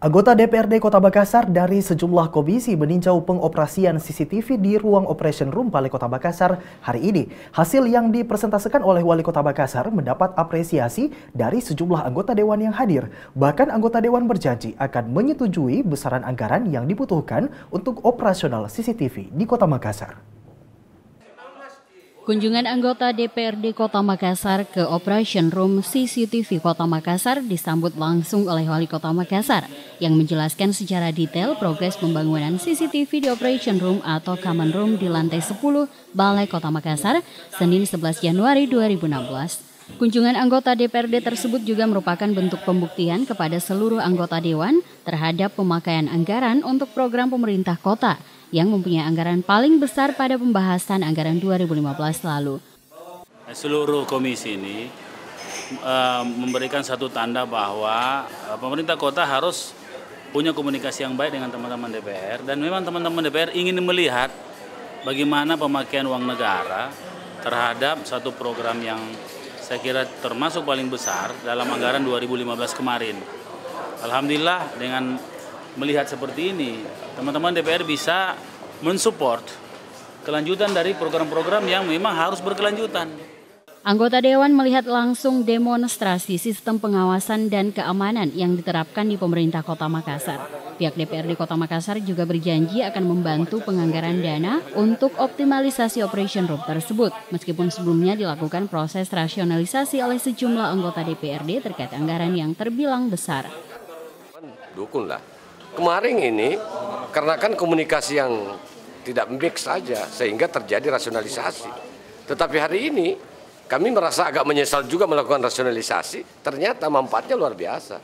Anggota DPRD Kota Makassar dari sejumlah komisi meninjau pengoperasian CCTV di ruang Operation Room Balai Kota Makassar hari ini. Hasil yang dipresentasikan oleh Wali Kota Makassar mendapat apresiasi dari sejumlah anggota dewan yang hadir. Bahkan anggota dewan berjanji akan menyetujui besaran anggaran yang dibutuhkan untuk operasional CCTV di Kota Makassar. Kunjungan anggota DPRD Kota Makassar ke Operation Room CCTV Kota Makassar disambut langsung oleh Wali Kota Makassar yang menjelaskan secara detail progres pembangunan CCTV di Operation Room atau Common Room di lantai 10 Balai Kota Makassar, Senin 11 Januari 2016. Kunjungan anggota DPRD tersebut juga merupakan bentuk pembuktian kepada seluruh anggota dewan terhadap pemakaian anggaran untuk program pemerintah kota yang mempunyai anggaran paling besar pada pembahasan anggaran 2015 lalu. Seluruh komisi ini memberikan satu tanda bahwa pemerintah kota harus punya komunikasi yang baik dengan teman-teman DPR, dan memang teman-teman DPR ingin melihat bagaimana pemakaian uang negara terhadap satu program yang saya kira termasuk paling besar dalam anggaran 2015 kemarin. Alhamdulillah dengan melihat seperti ini, teman-teman DPR bisa mensupport kelanjutan dari program-program yang memang harus berkelanjutan. Anggota dewan melihat langsung demonstrasi sistem pengawasan dan keamanan yang diterapkan di pemerintah Kota Makassar. Pihak DPRD Kota Makassar juga berjanji akan membantu penganggaran dana untuk optimalisasi Operation Room tersebut, meskipun sebelumnya dilakukan proses rasionalisasi oleh sejumlah anggota DPRD terkait anggaran yang terbilang besar. Dukunglah. Kemarin ini karena kan komunikasi yang tidak mix saja sehingga terjadi rasionalisasi. Tetapi hari ini kami merasa agak menyesal juga melakukan rasionalisasi, ternyata manfaatnya luar biasa.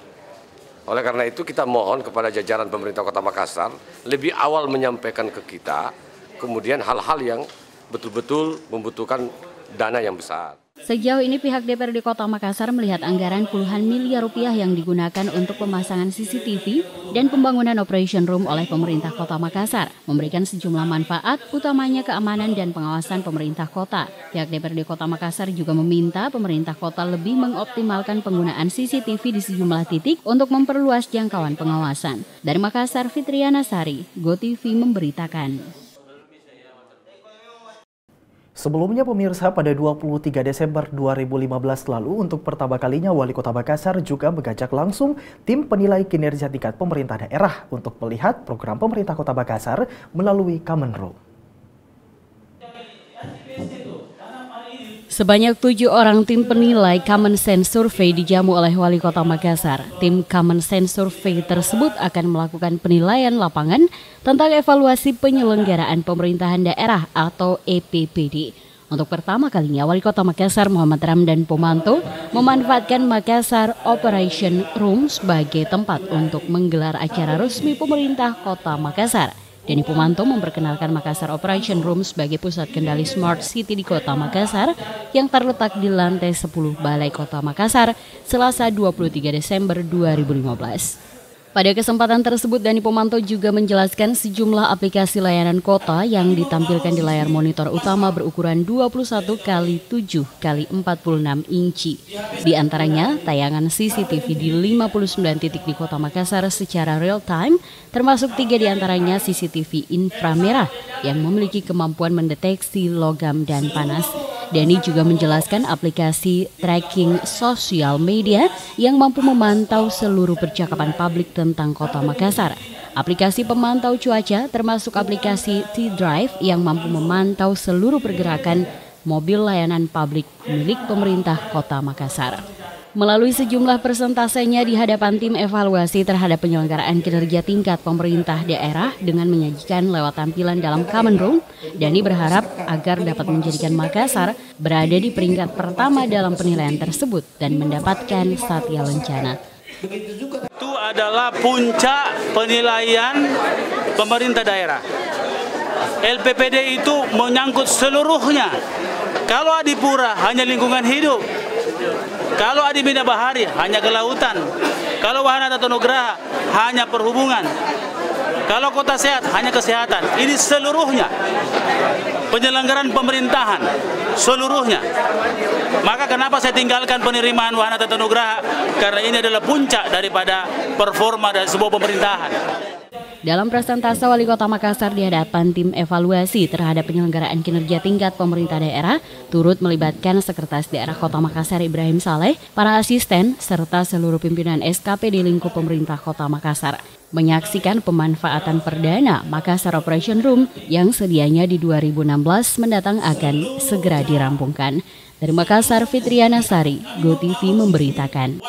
Oleh karena itu kita mohon kepada jajaran pemerintah Kota Makassar lebih awal menyampaikan ke kita, kemudian hal-hal yang betul-betul membutuhkan dana yang besar. Sejauh ini pihak DPRD Kota Makassar melihat anggaran puluhan miliar rupiah yang digunakan untuk pemasangan CCTV dan pembangunan Operation Room oleh pemerintah Kota Makassar memberikan sejumlah manfaat, utamanya keamanan dan pengawasan pemerintah kota. Pihak DPRD Kota Makassar juga meminta pemerintah kota lebih mengoptimalkan penggunaan CCTV di sejumlah titik untuk memperluas jangkauan pengawasan. Dari Makassar, Fitriana Sari, GoTV memberitakan. Sebelumnya pemirsa, pada 23 Desember 2015 lalu untuk pertama kalinya Wali Kota Makassar juga mengajak langsung tim penilai kinerja tingkat pemerintah daerah untuk melihat program pemerintah Kota Makassar melalui Common Room. Sebanyak 7 orang tim penilai Common Sense Survey dijamu oleh Wali Kota Makassar. Tim Common Sense Survey tersebut akan melakukan penilaian lapangan tentang evaluasi penyelenggaraan pemerintahan daerah atau EPPD. Untuk pertama kalinya, Wali Kota Makassar Muhammad Ramdan Pomanto memanfaatkan Makassar Operation Room sebagai tempat untuk menggelar acara resmi pemerintah Kota Makassar. Denny Pomanto memperkenalkan Makassar Operation Room sebagai pusat kendali Smart City di Kota Makassar yang terletak di lantai 10 Balai Kota Makassar, Selasa 23 Desember 2015. Pada kesempatan tersebut, Denny Pomanto juga menjelaskan sejumlah aplikasi layanan kota yang ditampilkan di layar monitor utama berukuran 21x7x46 inci. Di antaranya, tayangan CCTV di 59 titik di Kota Makassar secara real time, termasuk 3 di antaranya CCTV inframerah yang memiliki kemampuan mendeteksi logam dan panas. Denny juga menjelaskan aplikasi tracking sosial media yang mampu memantau seluruh percakapan publik tentang Kota Makassar. Aplikasi pemantau cuaca termasuk aplikasi T-Drive yang mampu memantau seluruh pergerakan mobil layanan publik milik pemerintah Kota Makassar. Melalui sejumlah persentasenya di hadapan tim evaluasi terhadap penyelenggaraan kinerja tingkat pemerintah daerah dengan menyajikan lewat tampilan dalam Common Room, Denny berharap agar dapat menjadikan Makassar berada di peringkat pertama dalam penilaian tersebut dan mendapatkan Satya Lencana. Itu adalah puncak penilaian pemerintah daerah. LPPD itu menyangkut seluruhnya. Kalau Adipura hanya lingkungan hidup, kalau Adi Bina Bahari hanya kelautan, kalau Wahana Tata Nugraha hanya perhubungan, kalau Kota Sehat hanya kesehatan. Ini seluruhnya. penyelenggaraan pemerintahan seluruhnya. Maka kenapa saya tinggalkan penerimaan Wahana Tata Nugraha? Karena ini adalah puncak daripada performa dari sebuah pemerintahan. Dalam presentase Wali Kota Makassar di hadapan tim evaluasi terhadap penyelenggaraan kinerja tingkat pemerintah daerah, turut melibatkan Sekretaris Daerah Kota Makassar Ibrahim Saleh, para asisten, serta seluruh pimpinan SKP di lingkup pemerintah Kota Makassar. Menyaksikan pemanfaatan perdana Makassar Operation Room yang sedianya di 2016 mendatang akan segera dirampungkan. Dari Makassar, Fitriana Sari, GoTV memberitakan.